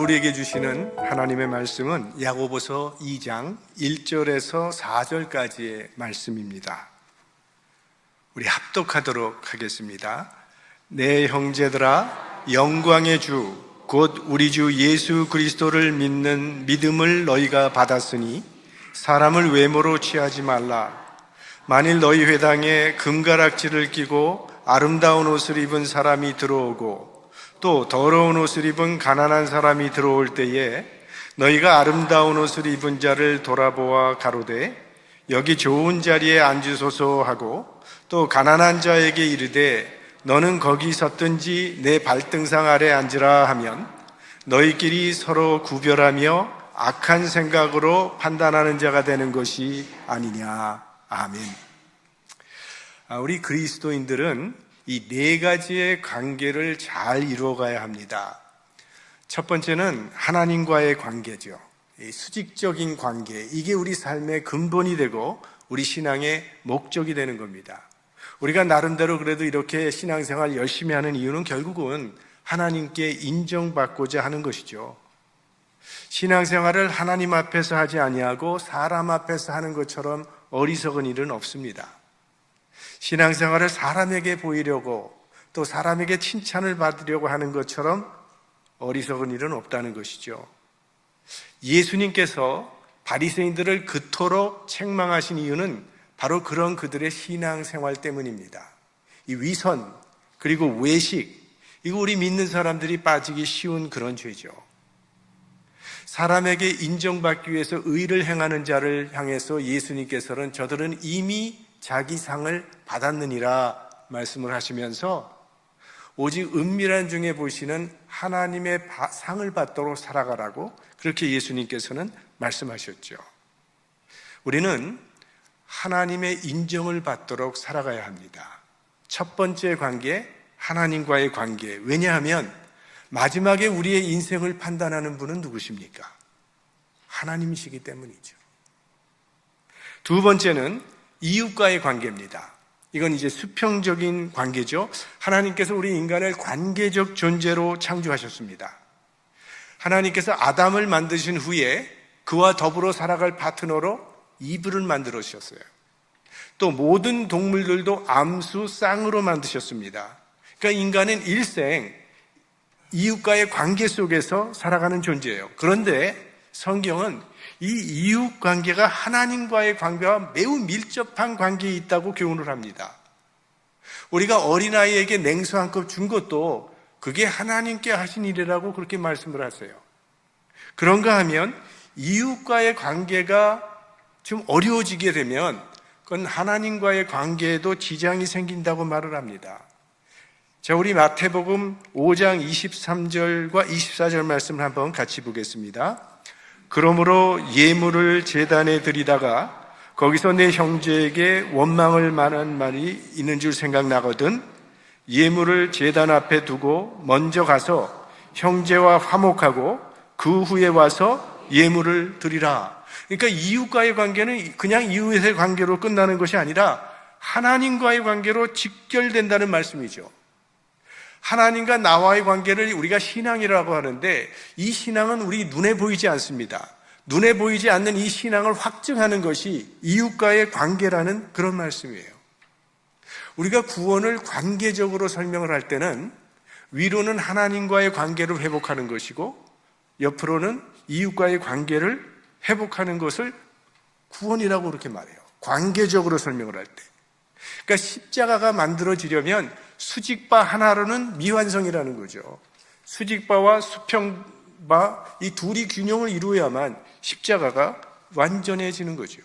우리에게 주시는 하나님의 말씀은 야고보서 2장 1절에서 4절까지의 말씀입니다. 우리 합독하도록 하겠습니다. 내 형제들아, 영광의 주 곧 우리 주 예수 그리스도를 믿는 믿음을 너희가 받았으니 사람을 외모로 취하지 말라. 만일 너희 회당에 금가락지를 끼고 아름다운 옷을 입은 사람이 들어오고 또 더러운 옷을 입은 가난한 사람이 들어올 때에 너희가 아름다운 옷을 입은 자를 돌아보아 가로되 여기 좋은 자리에 앉으소서 하고 또 가난한 자에게 이르되 너는 거기 섰든지 내 발등상 아래 앉으라 하면 너희끼리 서로 구별하며 악한 생각으로 판단하는 자가 되는 것이 아니냐. 아멘. 우리 그리스도인들은 이 네 가지의 관계를 잘 이루어가야 합니다. 첫 번째는 하나님과의 관계죠. 이 수직적인 관계, 이게 우리 삶의 근본이 되고 우리 신앙의 목적이 되는 겁니다. 우리가 나름대로 그래도 이렇게 신앙생활 열심히 하는 이유는 결국은 하나님께 인정받고자 하는 것이죠. 신앙생활을 하나님 앞에서 하지 아니하고 사람 앞에서 하는 것처럼 어리석은 일은 없습니다. 신앙생활을 사람에게 보이려고 또 사람에게 칭찬을 받으려고 하는 것처럼 어리석은 일은 없다는 것이죠. 예수님께서 바리새인들을 그토록 책망하신 이유는 바로 그런 그들의 신앙생활 때문입니다. 이 위선 그리고 외식, 이거 우리 믿는 사람들이 빠지기 쉬운 그런 죄죠. 사람에게 인정받기 위해서 의를 행하는 자를 향해서 예수님께서는 저들은 이미 자기 상을 받았느니라 말씀을 하시면서 오직 은밀한 중에 보시는 하나님의 상을 받도록 살아가라고 그렇게 예수님께서는 말씀하셨죠. 우리는 하나님의 인정을 받도록 살아가야 합니다. 첫 번째 관계, 하나님과의 관계. 왜냐하면 마지막에 우리의 인생을 판단하는 분은 누구십니까? 하나님이시기 때문이죠. 두 번째는 이웃과의 관계입니다. 이건 이제 수평적인 관계죠. 하나님께서 우리 인간을 관계적 존재로 창조하셨습니다. 하나님께서 아담을 만드신 후에 그와 더불어 살아갈 파트너로 이브를 만들어 주셨어요. 또 모든 동물들도 암수 쌍으로 만드셨습니다. 그러니까 인간은 일생 이웃과의 관계 속에서 살아가는 존재예요. 그런데 성경은 이 이웃 관계가 하나님과의 관계와 매우 밀접한 관계에 있다고 교훈을 합니다. 우리가 어린아이에게 냉수 한 컵 준 것도 그게 하나님께 하신 일이라고 그렇게 말씀을 하세요. 그런가 하면 이웃과의 관계가 좀 어려워지게 되면 그건 하나님과의 관계에도 지장이 생긴다고 말을 합니다. 자, 우리 마태복음 5장 23절과 24절 말씀을 한번 같이 보겠습니다. 그러므로 예물을 제단에 드리다가 거기서 내 형제에게 원망을 만한 말이 있는 줄 생각나거든 예물을 제단 앞에 두고 먼저 가서 형제와 화목하고 그 후에 와서 예물을 드리라. 그러니까 이웃과의 관계는 그냥 이웃의 관계로 끝나는 것이 아니라 하나님과의 관계로 직결된다는 말씀이죠. 하나님과 나와의 관계를 우리가 신앙이라고 하는데 이 신앙은 우리 눈에 보이지 않습니다. 눈에 보이지 않는 이 신앙을 확증하는 것이 이웃과의 관계라는 그런 말씀이에요. 우리가 구원을 관계적으로 설명을 할 때는 위로는 하나님과의 관계를 회복하는 것이고 옆으로는 이웃과의 관계를 회복하는 것을 구원이라고 그렇게 말해요. 관계적으로 설명을 할 때. 그러니까 십자가가 만들어지려면 수직바 하나로는 미완성이라는 거죠. 수직바와 수평바 이 둘이 균형을 이루어야만 십자가가 완전해지는 거죠.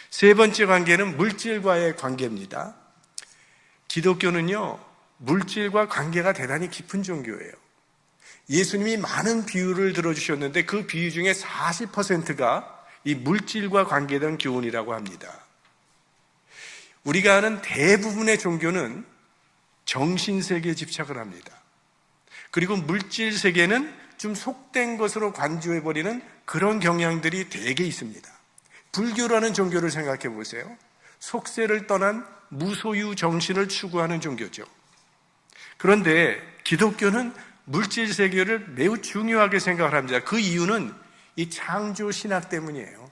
세 번째 관계는 물질과의 관계입니다. 기독교는요, 물질과 관계가 대단히 깊은 종교예요. 예수님이 많은 비유를 들어주셨는데 그 비유 중에 40%가 이 물질과 관계된 교훈이라고 합니다. 우리가 아는 대부분의 종교는 정신세계에 집착을 합니다. 그리고 물질세계는 좀 속된 것으로 관조해버리는 그런 경향들이 되게 있습니다. 불교라는 종교를 생각해 보세요. 속세를 떠난 무소유 정신을 추구하는 종교죠. 그런데 기독교는 물질 세계를 매우 중요하게 생각을 합니다. 그 이유는 이 창조 신학 때문이에요.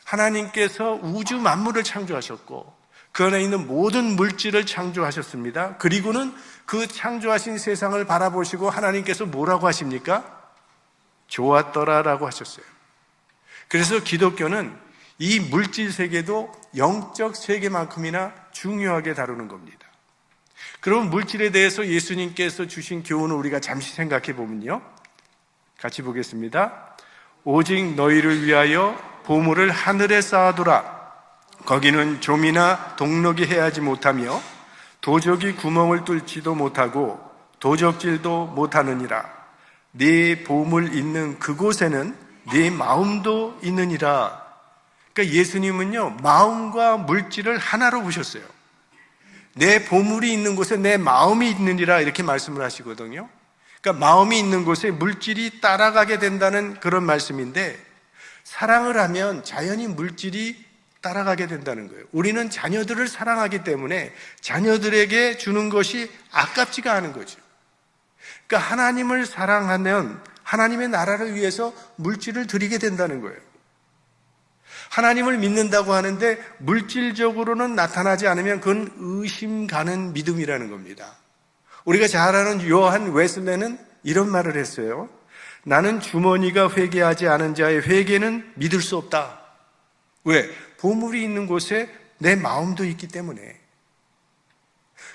하나님께서 우주 만물을 창조하셨고 그 안에 있는 모든 물질을 창조하셨습니다. 그리고는 그 창조하신 세상을 바라보시고 하나님께서 뭐라고 하십니까? 좋았더라라고 하셨어요. 그래서 기독교는 이 물질 세계도 영적 세계만큼이나 중요하게 다루는 겁니다. 그럼 물질에 대해서 예수님께서 주신 교훈을 우리가 잠시 생각해 보면요, 같이 보겠습니다. 오직 너희를 위하여 보물을 하늘에 쌓아두라. 거기는 좀이나 동록이 해하지 못하며 도적이 구멍을 뚫지도 못하고 도적질도 못하느니라. 네 보물 있는 그곳에는 네 마음도 있느니라. 그러니까 예수님은요, 마음과 물질을 하나로 보셨어요. 내 보물이 있는 곳에 내 마음이 있느니라 이렇게 말씀을 하시거든요. 그러니까 마음이 있는 곳에 물질이 따라가게 된다는 그런 말씀인데, 사랑을 하면 자연히 물질이 따라가게 된다는 거예요. 우리는 자녀들을 사랑하기 때문에 자녀들에게 주는 것이 아깝지가 않은 거죠. 그러니까 하나님을 사랑하면 하나님의 나라를 위해서 물질을 드리게 된다는 거예요. 하나님을 믿는다고 하는데 물질적으로는 나타나지 않으면 그건 의심 가는 믿음이라는 겁니다. 우리가 잘 아는 요한 웨슬레는 이런 말을 했어요. 나는 주머니가 회개하지 않은 자의 회개는 믿을 수 없다. 왜? 보물이 있는 곳에 내 마음도 있기 때문에.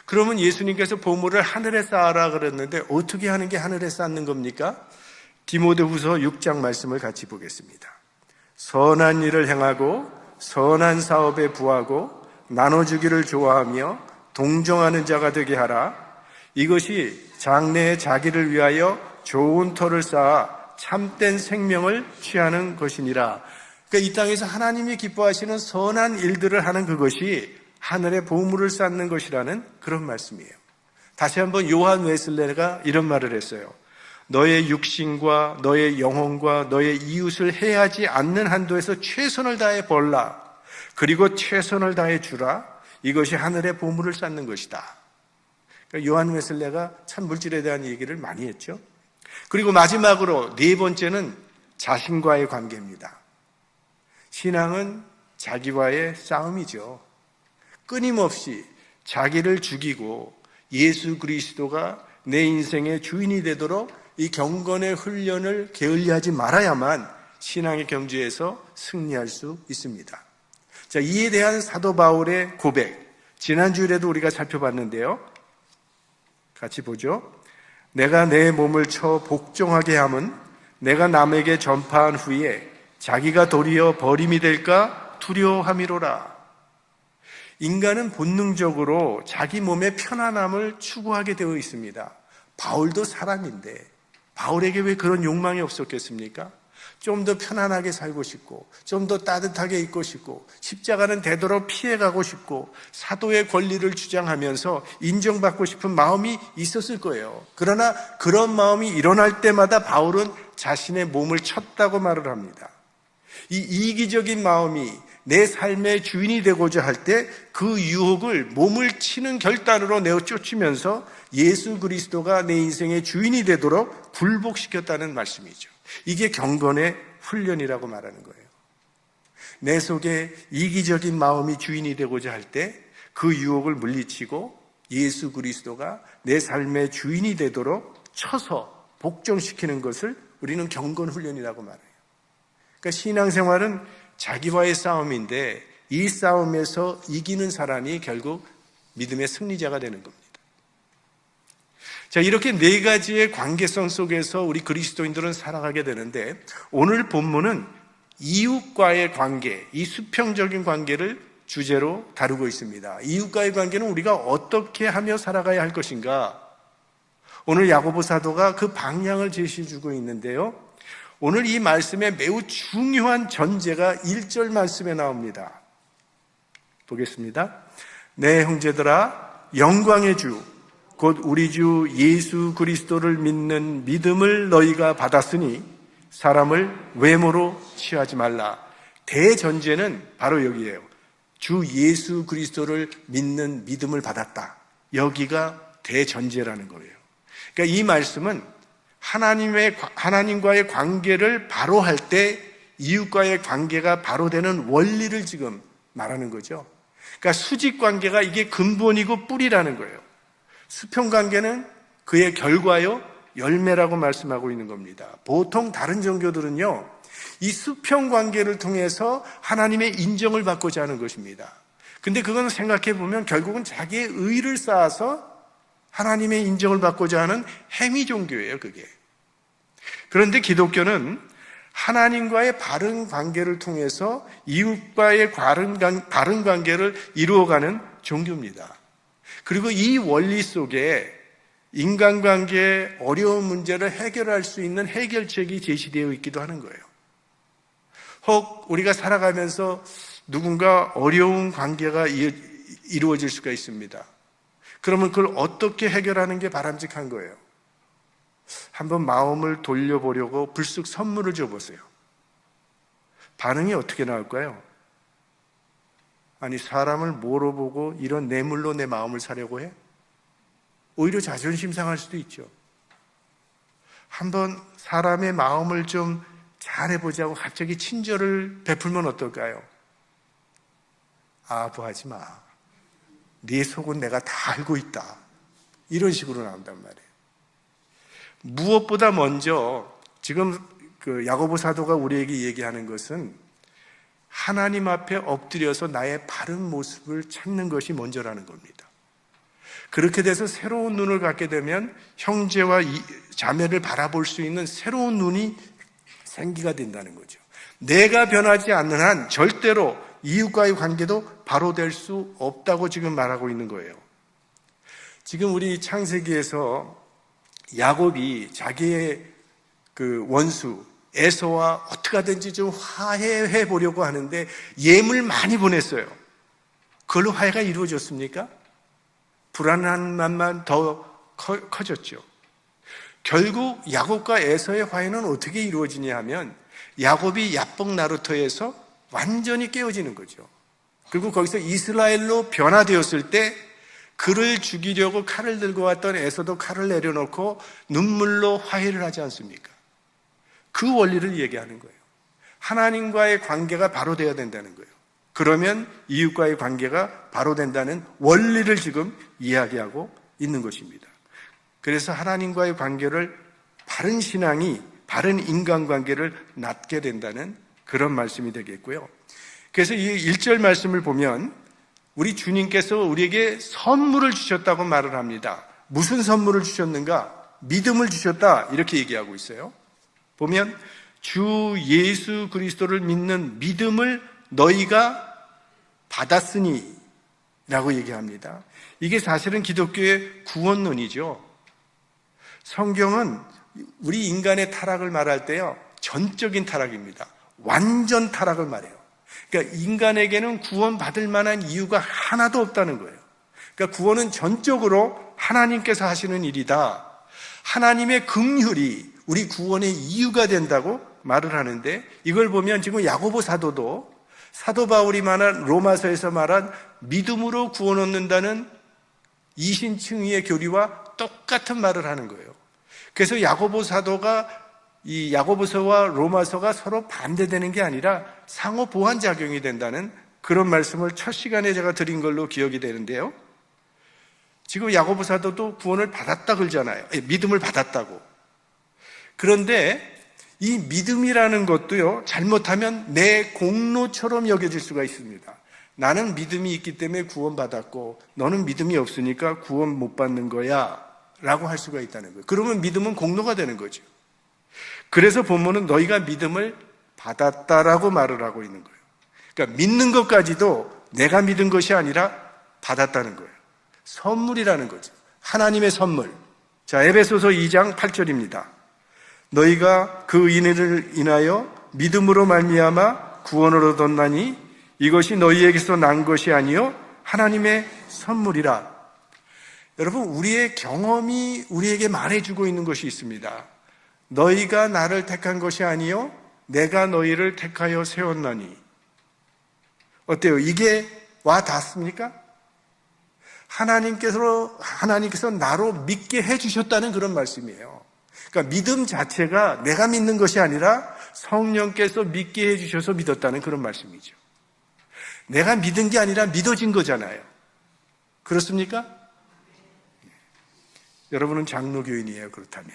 그러면 예수님께서 보물을 하늘에 쌓아라 그랬는데 어떻게 하는 게 하늘에 쌓는 겁니까? 디모데후서 6장 말씀을 같이 보겠습니다. 선한 일을 행하고 선한 사업에 부하고 나눠주기를 좋아하며 동정하는 자가 되게 하라. 이것이 장래에 자기를 위하여 좋은 터를 쌓아 참된 생명을 취하는 것이니라. 그러니까 이 땅에서 하나님이 기뻐하시는 선한 일들을 하는 그것이 하늘에 보물을 쌓는 것이라는 그런 말씀이에요. 다시 한번 요한 웨슬레가 이런 말을 했어요. 너의 육신과 너의 영혼과 너의 이웃을 해하지 않는 한도에서 최선을 다해 벌라. 그리고 최선을 다해 주라. 이것이 하늘에 보물을 쌓는 것이다. 그러니까 요한 웨슬레가 참 물질에 대한 얘기를 많이 했죠. 그리고 마지막으로 네 번째는 자신과의 관계입니다. 신앙은 자기와의 싸움이죠. 끊임없이 자기를 죽이고 예수 그리스도가 내 인생의 주인이 되도록 이 경건의 훈련을 게을리하지 말아야만 신앙의 경주에서 승리할 수 있습니다. 자, 이에 대한 사도 바울의 고백, 지난주에도 우리가 살펴봤는데요. 같이 보죠. 내가 내 몸을 쳐 복종하게 함은 내가 남에게 전파한 후에 자기가 도리어 버림이 될까 두려워함이로라. 인간은 본능적으로 자기 몸의 편안함을 추구하게 되어 있습니다. 바울도 사람인데 바울에게 왜 그런 욕망이 없었겠습니까? 좀 더 편안하게 살고 싶고 좀 더 따뜻하게 입고 싶고 십자가는 되도록 피해가고 싶고 사도의 권리를 주장하면서 인정받고 싶은 마음이 있었을 거예요. 그러나 그런 마음이 일어날 때마다 바울은 자신의 몸을 쳤다고 말을 합니다. 이 이기적인 마음이 내 삶의 주인이 되고자 할 때 그 유혹을 몸을 치는 결단으로 내어 쫓으면서 예수 그리스도가 내 인생의 주인이 되도록 굴복시켰다는 말씀이죠. 이게 경건의 훈련이라고 말하는 거예요. 내 속에 이기적인 마음이 주인이 되고자 할 때 그 유혹을 물리치고 예수 그리스도가 내 삶의 주인이 되도록 쳐서 복종시키는 것을 우리는 경건 훈련이라고 말해요. 그러니까 신앙생활은 자기와의 싸움인데 이 싸움에서 이기는 사람이 결국 믿음의 승리자가 되는 겁니다. 자, 이렇게 네 가지의 관계성 속에서 우리 그리스도인들은 살아가게 되는데 오늘 본문은 이웃과의 관계, 이 수평적인 관계를 주제로 다루고 있습니다. 이웃과의 관계는 우리가 어떻게 하며 살아가야 할 것인가? 오늘 야고보 사도가 그 방향을 제시해주고 있는데요. 오늘 이 말씀에 매우 중요한 전제가 1절 말씀에 나옵니다. 보겠습니다. 내 형제들아, 영광의 주, 곧 우리 주 예수 그리스도를 믿는 믿음을 너희가 받았으니 사람을 외모로 취하지 말라. 대전제는 바로 여기예요. 주 예수 그리스도를 믿는 믿음을 받았다. 여기가 대전제라는 거예요. 그러니까 이 말씀은 하나님과의 관계를 바로 할 때 이웃과의 관계가 바로 되는 원리를 지금 말하는 거죠. 그러니까 수직 관계가 이게 근본이고 뿌리라는 거예요. 수평 관계는 그의 결과요, 열매라고 말씀하고 있는 겁니다. 보통 다른 종교들은요, 이 수평 관계를 통해서 하나님의 인정을 받고자 하는 것입니다. 근데 그건 생각해 보면 결국은 자기의 의를 쌓아서 하나님의 인정을 받고자 하는 행위 종교예요, 그게. 그런데 기독교는 하나님과의 바른 관계를 통해서 이웃과의 바른 관계를 이루어가는 종교입니다. 그리고 이 원리 속에 인간관계의 어려운 문제를 해결할 수 있는 해결책이 제시되어 있기도 하는 거예요. 혹 우리가 살아가면서 누군가 어려운 관계가 이루어질 수가 있습니다. 그러면 그걸 어떻게 해결하는 게 바람직한 거예요? 한번 마음을 돌려보려고 불쑥 선물을 줘보세요. 반응이 어떻게 나올까요? 아니, 사람을 뭐로 보고 이런 뇌물로 내 마음을 사려고 해? 오히려 자존심 상할 수도 있죠. 한번 사람의 마음을 좀 잘해보자고 갑자기 친절을 베풀면 어떨까요? 아부하지 마. 네 속은 내가 다 알고 있다. 이런 식으로 나온단 말이에요. 무엇보다 먼저 지금 그 야고보 사도가 우리에게 얘기하는 것은 하나님 앞에 엎드려서 나의 바른 모습을 찾는 것이 먼저라는 겁니다. 그렇게 돼서 새로운 눈을 갖게 되면 형제와 자매를 바라볼 수 있는 새로운 눈이 생기가 된다는 거죠. 내가 변하지 않는 한 절대로 이웃과의 관계도 바로 될 수 없다고 지금 말하고 있는 거예요. 지금 우리 창세기에서 야곱이 자기의 그 원수 에서와 어떻게 하든지 좀 화해해 보려고 하는데 예물 많이 보냈어요. 그걸로 화해가 이루어졌습니까? 불안한 맛만 더 커졌죠. 결국 야곱과 에서의 화해는 어떻게 이루어지냐 하면 야곱이 야복 나루터에서 완전히 깨어지는 거죠. 그리고 거기서 이스라엘로 변화되었을 때 그를 죽이려고 칼을 들고 왔던 에서도 칼을 내려놓고 눈물로 화해를 하지 않습니까? 그 원리를 얘기하는 거예요. 하나님과의 관계가 바로 돼야 된다는 거예요. 그러면 이웃과의 관계가 바로 된다는 원리를 지금 이야기하고 있는 것입니다. 그래서 하나님과의 관계를 바른 신앙이 바른 인간관계를 낳게 된다는 그런 말씀이 되겠고요. 그래서 이 1절 말씀을 보면 우리 주님께서 우리에게 선물을 주셨다고 말을 합니다. 무슨 선물을 주셨는가? 믿음을 주셨다 이렇게 얘기하고 있어요. 보면 주 예수 그리스도를 믿는 믿음을 너희가 받았으니 라고 얘기합니다. 이게 사실은 기독교의 구원론이죠. 성경은 우리 인간의 타락을 말할 때요, 전적인 타락입니다. 완전 타락을 말해요. 그러니까 인간에게는 구원받을 만한 이유가 하나도 없다는 거예요. 그러니까 구원은 전적으로 하나님께서 하시는 일이다. 하나님의 긍휼이 우리 구원의 이유가 된다고 말을 하는데, 이걸 보면 지금 야고보 사도도 사도 바울이 말한 로마서에서 말한 믿음으로 구원 얻는다는 이신칭의의 교리와 똑같은 말을 하는 거예요. 그래서 야고보 사도가 이 야고보서와 로마서가 서로 반대되는 게 아니라 상호 보완 작용이 된다는 그런 말씀을 첫 시간에 제가 드린 걸로 기억이 되는데요. 지금 야고보 사도도 구원을 받았다 그러잖아요. 믿음을 받았다고. 그런데 이 믿음이라는 것도요, 잘못하면 내 공로처럼 여겨질 수가 있습니다. 나는 믿음이 있기 때문에 구원받았고 너는 믿음이 없으니까 구원 못 받는 거야 라고 할 수가 있다는 거예요. 그러면 믿음은 공로가 되는 거죠. 그래서 본문은 너희가 믿음을 받았다라고 말을 하고 있는 거예요. 그러니까 믿는 것까지도 내가 믿은 것이 아니라 받았다는 거예요. 선물이라는 거죠. 하나님의 선물. 자, 에베소서 2장 8절입니다. 너희가 그 인을 인하여 믿음으로 말미암아 구원을 얻었나니 이것이 너희에게서 난 것이 아니요 하나님의 선물이라. 여러분, 우리의 경험이 우리에게 말해주고 있는 것이 있습니다. 너희가 나를 택한 것이 아니요 내가 너희를 택하여 세웠나니. 어때요? 이게 와 닿습니까? 하나님께서 나로 믿게 해주셨다는 그런 말씀이에요. 그러니까 믿음 자체가 내가 믿는 것이 아니라 성령께서 믿게 해주셔서 믿었다는 그런 말씀이죠. 내가 믿은 게 아니라 믿어진 거잖아요. 그렇습니까? 여러분은 장로교인이에요, 그렇다면.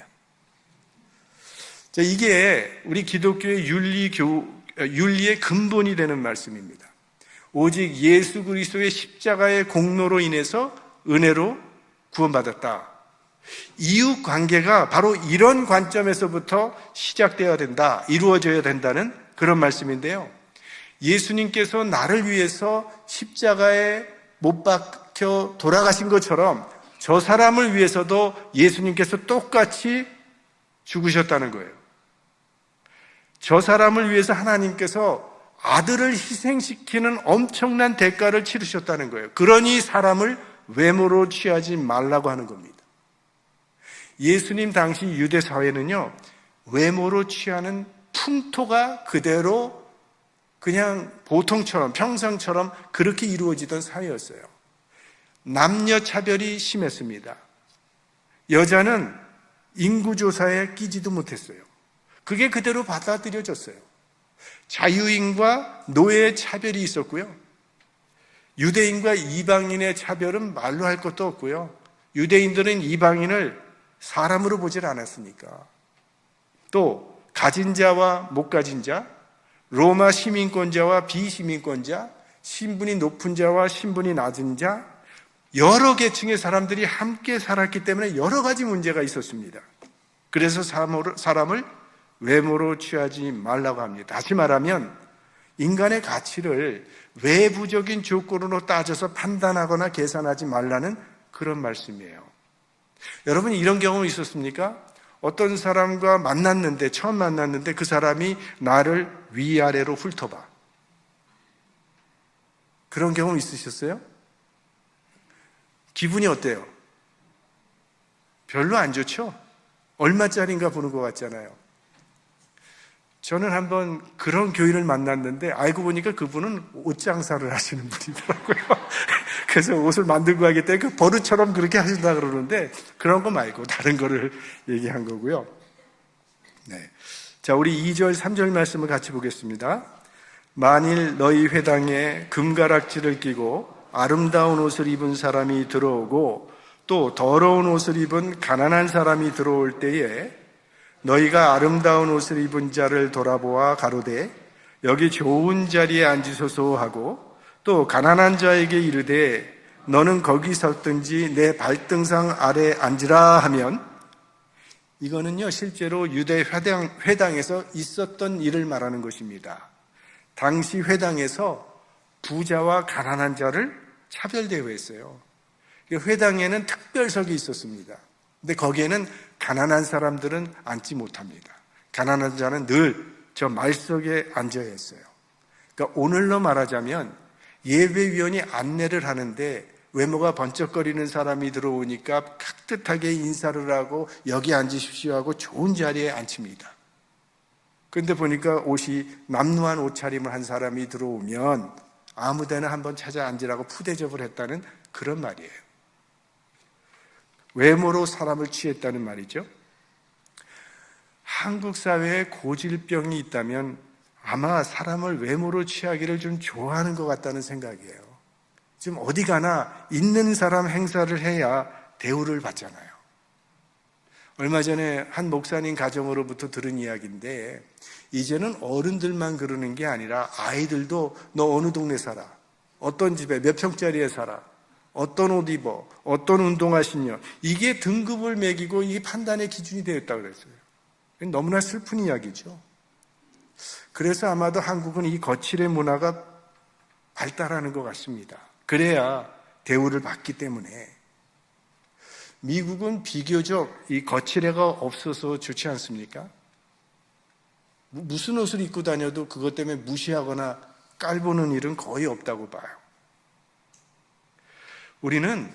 자, 이게 우리 기독교의 윤리의 근본이 되는 말씀입니다. 오직 예수 그리스도의 십자가의 공로로 인해서 은혜로 구원받았다. 이웃 관계가 바로 이런 관점에서부터 시작되어야 된다, 이루어져야 된다는 그런 말씀인데요. 예수님께서 나를 위해서 십자가에 못 박혀 돌아가신 것처럼 저 사람을 위해서도 예수님께서 똑같이 죽으셨다는 거예요. 저 사람을 위해서 하나님께서 아들을 희생시키는 엄청난 대가를 치르셨다는 거예요. 그러니 사람을 외모로 취하지 말라고 하는 겁니다. 예수님 당시 유대 사회는요, 외모로 취하는 풍토가 그대로 그냥 보통처럼, 평상처럼 그렇게 이루어지던 사회였어요. 남녀 차별이 심했습니다. 여자는 인구조사에 끼지도 못했어요. 그게 그대로 받아들여졌어요. 자유인과 노예의 차별이 있었고요. 유대인과 이방인의 차별은 말로 할 것도 없고요. 유대인들은 이방인을 사람으로 보질 않았으니까. 또 가진 자와 못 가진 자, 로마 시민권자와 비시민권자, 신분이 높은 자와 신분이 낮은 자, 여러 계층의 사람들이 함께 살았기 때문에 여러 가지 문제가 있었습니다. 그래서 사람을 외모로 취하지 말라고 합니다. 다시 말하면 인간의 가치를 외부적인 조건으로 따져서 판단하거나 계산하지 말라는 그런 말씀이에요. 여러분, 이런 경험 있었습니까? 어떤 사람과 처음 만났는데 그 사람이 나를 위아래로 훑어봐. 그런 경험 있으셨어요? 기분이 어때요? 별로 안 좋죠? 얼마짜린가 보는 것 같잖아요. 저는 한번 그런 교인을 만났는데 알고 보니까 그분은 옷 장사를 하시는 분이더라고요. 그래서 옷을 만들고 하기 때문에 그 버릇처럼 그렇게 하신다 그러는데 그런 거 말고 다른 거를 얘기한 거고요. 네. 자, 우리 2절, 3절 말씀을 같이 보겠습니다. 만일 너희 회당에 금가락지를 끼고 아름다운 옷을 입은 사람이 들어오고 또 더러운 옷을 입은 가난한 사람이 들어올 때에 너희가 아름다운 옷을 입은 자를 돌아보아 가로되 여기 좋은 자리에 앉으소서 하고 또 가난한 자에게 이르되 너는 거기 섰든지 내 발등상 아래 앉으라 하면, 이거는요 실제로 유대 회당에서 있었던 일을 말하는 것입니다. 당시 회당에서 부자와 가난한 자를 차별대우했어요. 회당에는 특별석이 있었습니다. 근데 거기에는 가난한 사람들은 앉지 못합니다. 가난한 자는 늘 저 말석에 앉아야 했어요. 그러니까 오늘로 말하자면 예배위원이 안내를 하는데 외모가 번쩍거리는 사람이 들어오니까 깍듯하게 인사를 하고 여기 앉으십시오 하고 좋은 자리에 앉힙니다. 그런데 보니까 옷이 남루한 옷차림을 한 사람이 들어오면 아무데나 한번 찾아 앉으라고 푸대접을 했다는 그런 말이에요. 외모로 사람을 취했다는 말이죠. 한국 사회에 고질병이 있다면 아마 사람을 외모로 취하기를 좀 좋아하는 것 같다는 생각이에요. 지금 어디 가나 있는 사람 행사를 해야 대우를 받잖아요. 얼마 전에 한 목사님 가정으로부터 들은 이야기인데, 이제는 어른들만 그러는 게 아니라 아이들도 너 어느 동네 살아? 어떤 집에 몇 평짜리에 살아? 어떤 옷 입어? 어떤 운동화 신냐? 이게 등급을 매기고 이 판단의 기준이 되었다고 그랬어요. 너무나 슬픈 이야기죠. 그래서 아마도 한국은 이 거칠의 문화가 발달하는 것 같습니다. 그래야 대우를 받기 때문에. 미국은 비교적 이 거칠애가 없어서 좋지 않습니까? 무슨 옷을 입고 다녀도 그것 때문에 무시하거나 깔보는 일은 거의 없다고 봐요. 우리는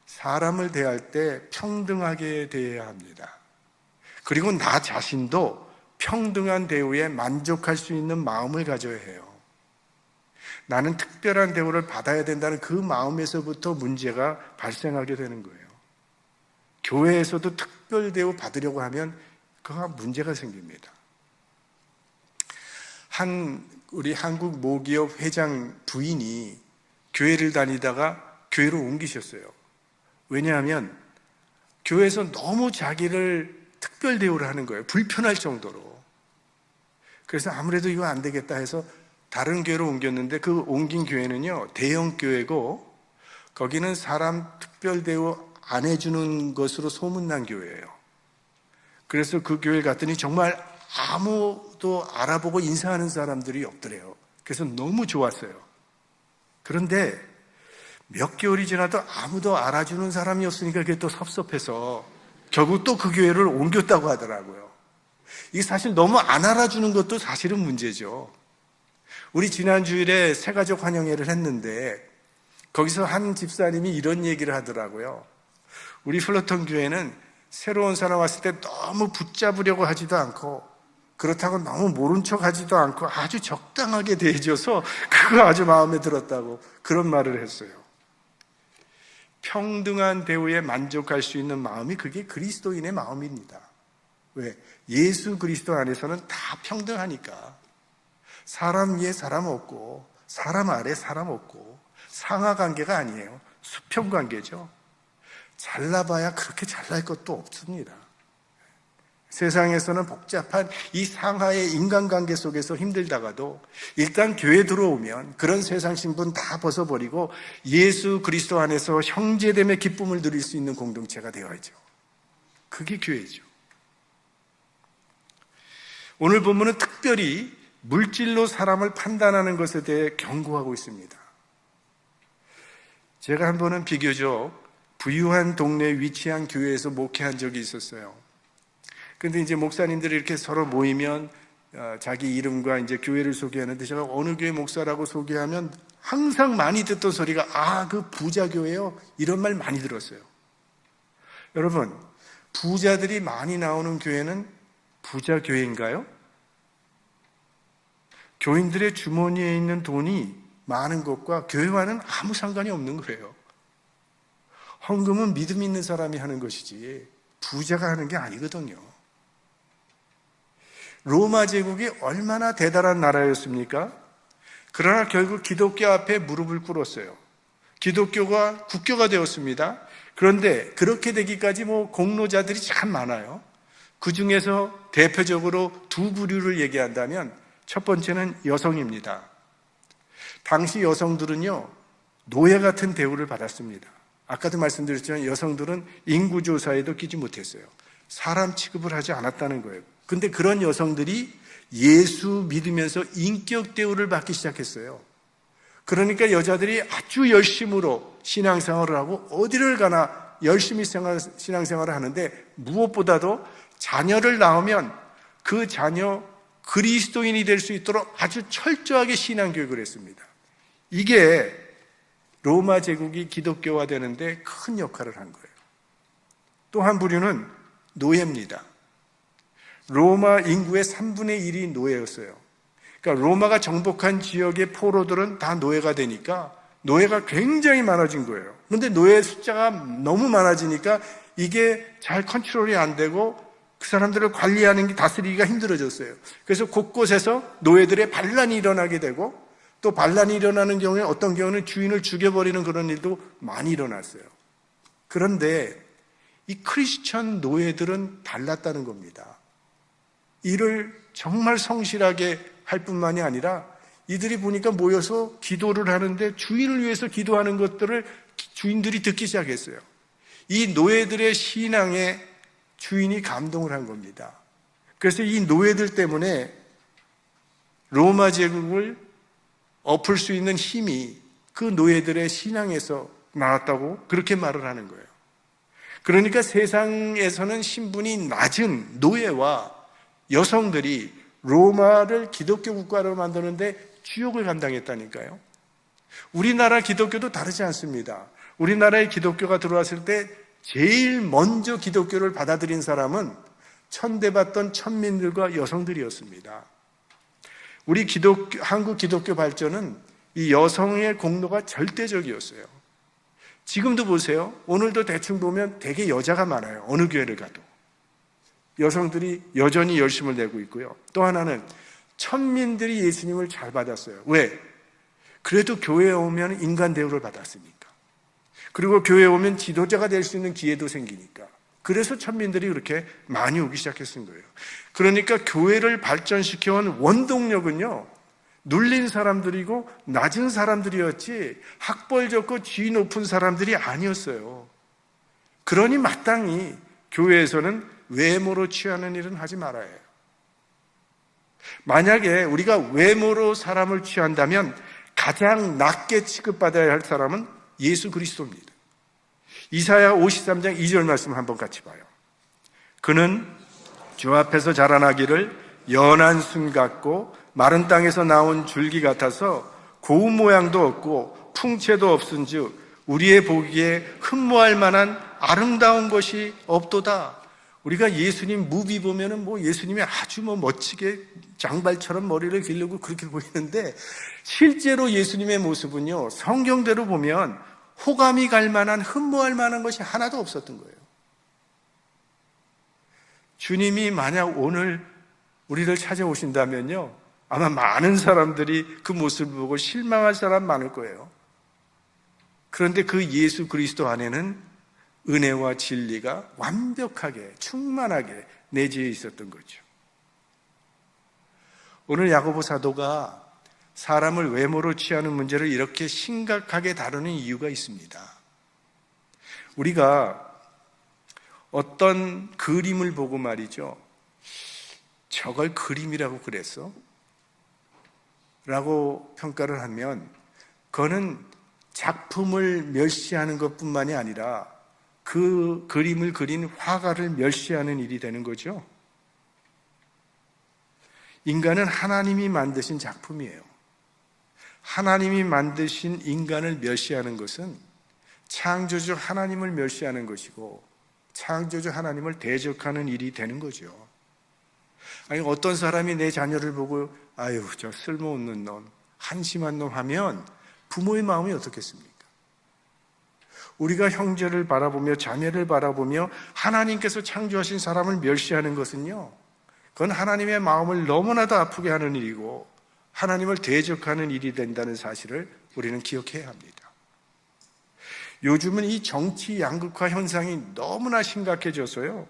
사람을 대할 때 평등하게 대해야 합니다. 그리고 나 자신도 평등한 대우에 만족할 수 있는 마음을 가져야 해요. 나는 특별한 대우를 받아야 된다는 그 마음에서부터 문제가 발생하게 되는 거예요. 교회에서도 특별 대우 받으려고 하면 그가 문제가 생깁니다. 우리 한국 모기업 회장 부인이 교회를 다니다가 교회로 옮기셨어요. 왜냐하면 교회에서 너무 자기를 특별 대우를 하는 거예요. 불편할 정도로. 그래서 아무래도 이거 안 되겠다 해서 다른 교회로 옮겼는데, 그 옮긴 교회는요, 대형 교회고 거기는 사람 특별 대우 안 해주는 것으로 소문난 교회예요. 그래서 그 교회를 갔더니 정말 아무도 알아보고 인사하는 사람들이 없더래요. 그래서 너무 좋았어요. 그런데 몇 개월이 지나도 아무도 알아주는 사람이 없으니까 그게 또 섭섭해서 결국 또 그 교회를 옮겼다고 하더라고요. 이게 사실 너무 안 알아주는 것도 사실은 문제죠. 우리 지난 주일에 새가족 환영회를 했는데 거기서 한 집사님이 이런 얘기를 하더라고요. 우리 플러턴 교회는 새로운 사람 왔을 때 너무 붙잡으려고 하지도 않고 그렇다고 너무 모른 척 하지도 않고 아주 적당하게 대해줘서 그거 아주 마음에 들었다고 그런 말을 했어요. 평등한 대우에 만족할 수 있는 마음이, 그게 그리스도인의 마음입니다. 왜? 예수 그리스도 안에서는 다 평등하니까. 사람 위에 사람 없고 사람 아래 사람 없고 상하관계가 아니에요. 수평관계죠. 잘나봐야 그렇게 잘날 것도 없습니다. 세상에서는 복잡한 이 상하의 인간관계 속에서 힘들다가도 일단 교회 들어오면 그런 세상 신분 다 벗어버리고 예수 그리스도 안에서 형제됨의 기쁨을 누릴 수 있는 공동체가 되어야죠. 그게 교회죠. 오늘 본문은 특별히 물질로 사람을 판단하는 것에 대해 경고하고 있습니다. 제가 한 번은 비교적 부유한 동네에 위치한 교회에서 목회한 적이 있었어요. 근데 이제 목사님들이 이렇게 서로 모이면 자기 이름과 이제 교회를 소개하는데, 제가 어느 교회 목사라고 소개하면 항상 많이 듣던 소리가 그 부자 교회요, 이런 말 많이 들었어요. 여러분, 부자들이 많이 나오는 교회는 부자 교회인가요? 교인들의 주머니에 있는 돈이 많은 것과 교회와는 아무 상관이 없는 거예요. 헌금은 믿음 있는 사람이 하는 것이지 부자가 하는 게 아니거든요. 로마 제국이 얼마나 대단한 나라였습니까? 그러나 결국 기독교 앞에 무릎을 꿇었어요. 기독교가 국교가 되었습니다. 그런데 그렇게 되기까지 공로자들이 참 많아요. 그 중에서 대표적으로 두 부류를 얘기한다면 첫 번째는 여성입니다. 당시 여성들은요, 노예 같은 대우를 받았습니다. 아까도 말씀드렸지만 여성들은 인구조사에도 끼지 못했어요. 사람 취급을 하지 않았다는 거예요. 근데 그런 여성들이 예수 믿으면서 인격 대우를 받기 시작했어요. 그러니까 여자들이 아주 열심으로 신앙생활을 하고 어디를 가나 열심히 신앙생활을 하는데, 무엇보다도 자녀를 낳으면 그 자녀 그리스도인이 될 수 있도록 아주 철저하게 신앙교육을 했습니다. 이게 로마 제국이 기독교화되는데 큰 역할을 한 거예요. 또 한 부류는 노예입니다. 로마 인구의 3분의 1이 노예였어요. 그러니까 로마가 정복한 지역의 포로들은 다 노예가 되니까 노예가 굉장히 많아진 거예요. 그런데 노예 숫자가 너무 많아지니까 이게 잘 컨트롤이 안 되고 그 사람들을 관리하는 게, 다스리기가 힘들어졌어요. 그래서 곳곳에서 노예들의 반란이 일어나게 되고, 또 반란이 일어나는 경우에 어떤 경우는 주인을 죽여버리는 그런 일도 많이 일어났어요. 그런데 이 크리스천 노예들은 달랐다는 겁니다. 일을 정말 성실하게 할 뿐만이 아니라 이들이 보니까 모여서 기도를 하는데 주인을 위해서 기도하는 것들을 주인들이 듣기 시작했어요. 이 노예들의 신앙에 주인이 감동을 한 겁니다. 그래서 이 노예들 때문에 로마 제국을 엎을 수 있는 힘이 그 노예들의 신앙에서 나왔다고 그렇게 말을 하는 거예요. 그러니까 세상에서는 신분이 낮은 노예와 여성들이 로마를 기독교 국가로 만드는데 주역을 감당했다니까요. 우리나라 기독교도 다르지 않습니다. 우리나라에 기독교가 들어왔을 때 제일 먼저 기독교를 받아들인 사람은 천대받던 천민들과 여성들이었습니다. 우리 한국 기독교 발전은 이 여성의 공로가 절대적이었어요. 지금도 보세요. 오늘도 대충 보면 되게 여자가 많아요. 어느 교회를 가도. 여성들이 여전히 열심을 내고 있고요. 또 하나는 천민들이 예수님을 잘 받았어요. 왜? 그래도 교회에 오면 인간 대우를 받았으니까. 그리고 교회에 오면 지도자가 될 수 있는 기회도 생기니까. 그래서 천민들이 그렇게 많이 오기 시작했은 거예요. 그러니까 교회를 발전시켜온 원동력은요, 눌린 사람들이고 낮은 사람들이었지 학벌 좋고 지위 높은 사람들이 아니었어요. 그러니 마땅히 교회에서는 외모로 취하는 일은 하지 말아야 해요. 만약에 우리가 외모로 사람을 취한다면 가장 낮게 취급받아야 할 사람은 예수 그리스도입니다. 이사야 53장 2절 말씀 한번 같이 봐요. 그는 주 앞에서 자라나기를 연한 순 같고 마른 땅에서 나온 줄기 같아서 고운 모양도 없고 풍채도 없은즉 우리의 보기에 흠모할 만한 아름다운 것이 없도다. 우리가 예수님 무비 보면은 예수님이 아주 멋지게 장발처럼 머리를 기르고 그렇게 보이는데 실제로 예수님의 모습은요, 성경대로 보면 호감이 갈 만한, 흠모할 만한 것이 하나도 없었던 거예요. 주님이 만약 오늘 우리를 찾아오신다면요, 아마 많은 사람들이 그 모습을 보고 실망할 사람 많을 거예요. 그런데 그 예수 그리스도 안에는 은혜와 진리가 완벽하게, 충만하게 내재해 있었던 거죠. 오늘 야고보 사도가 사람을 외모로 취하는 문제를 이렇게 심각하게 다루는 이유가 있습니다. 우리가 어떤 그림을 보고 말이죠, 저걸 그림이라고 그랬어? 라고 평가를 하면 그거는 작품을 멸시하는 것뿐만이 아니라 그 그림을 그린 화가를 멸시하는 일이 되는 거죠. 인간은 하나님이 만드신 작품이에요. 하나님이 만드신 인간을 멸시하는 것은 창조주 하나님을 멸시하는 것이고 창조주 하나님을 대적하는 일이 되는 거죠. 아니, 어떤 사람이 내 자녀를 보고 아유, 저 쓸모없는 놈, 한심한 놈 하면 부모의 마음이 어떻겠습니까? 우리가 형제를 바라보며 자매를 바라보며 하나님께서 창조하신 사람을 멸시하는 것은요, 그건 하나님의 마음을 너무나도 아프게 하는 일이고 하나님을 대적하는 일이 된다는 사실을 우리는 기억해야 합니다. 요즘은 이 정치 양극화 현상이 너무나 심각해져서요,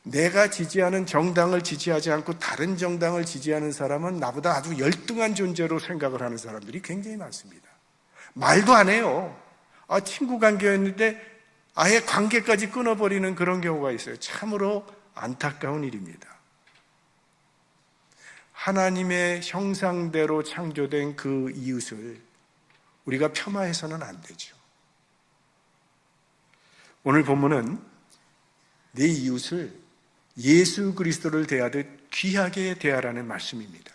내가 지지하는 정당을 지지하지 않고 다른 정당을 지지하는 사람은 나보다 아주 열등한 존재로 생각을 하는 사람들이 굉장히 많습니다. 말도 안 해요. 친구 관계였는데 아예 관계까지 끊어버리는 그런 경우가 있어요. 참으로 안타까운 일입니다. 하나님의 형상대로 창조된 그 이웃을 우리가 폄하해서는 안 되죠. 오늘 본문은 내 이웃을 예수 그리스도를 대하듯 귀하게 대하라는 말씀입니다.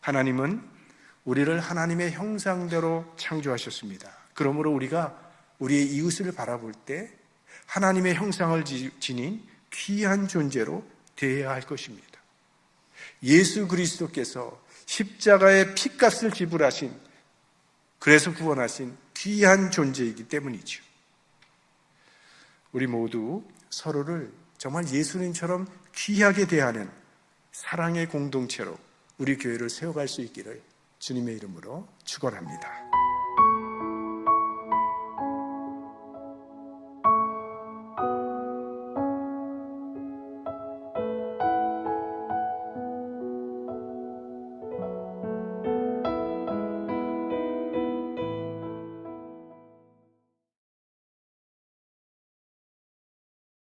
하나님은 우리를 하나님의 형상대로 창조하셨습니다. 그러므로 우리가 우리의 이웃을 바라볼 때 하나님의 형상을 지닌 귀한 존재로 대해야 할 것입니다. 예수 그리스도께서 십자가의 피값을 지불하신, 그래서 구원하신 귀한 존재이기 때문이죠. 우리 모두 서로를 정말 예수님처럼 귀하게 대하는 사랑의 공동체로 우리 교회를 세워갈 수 있기를 주님의 이름으로 축원합니다.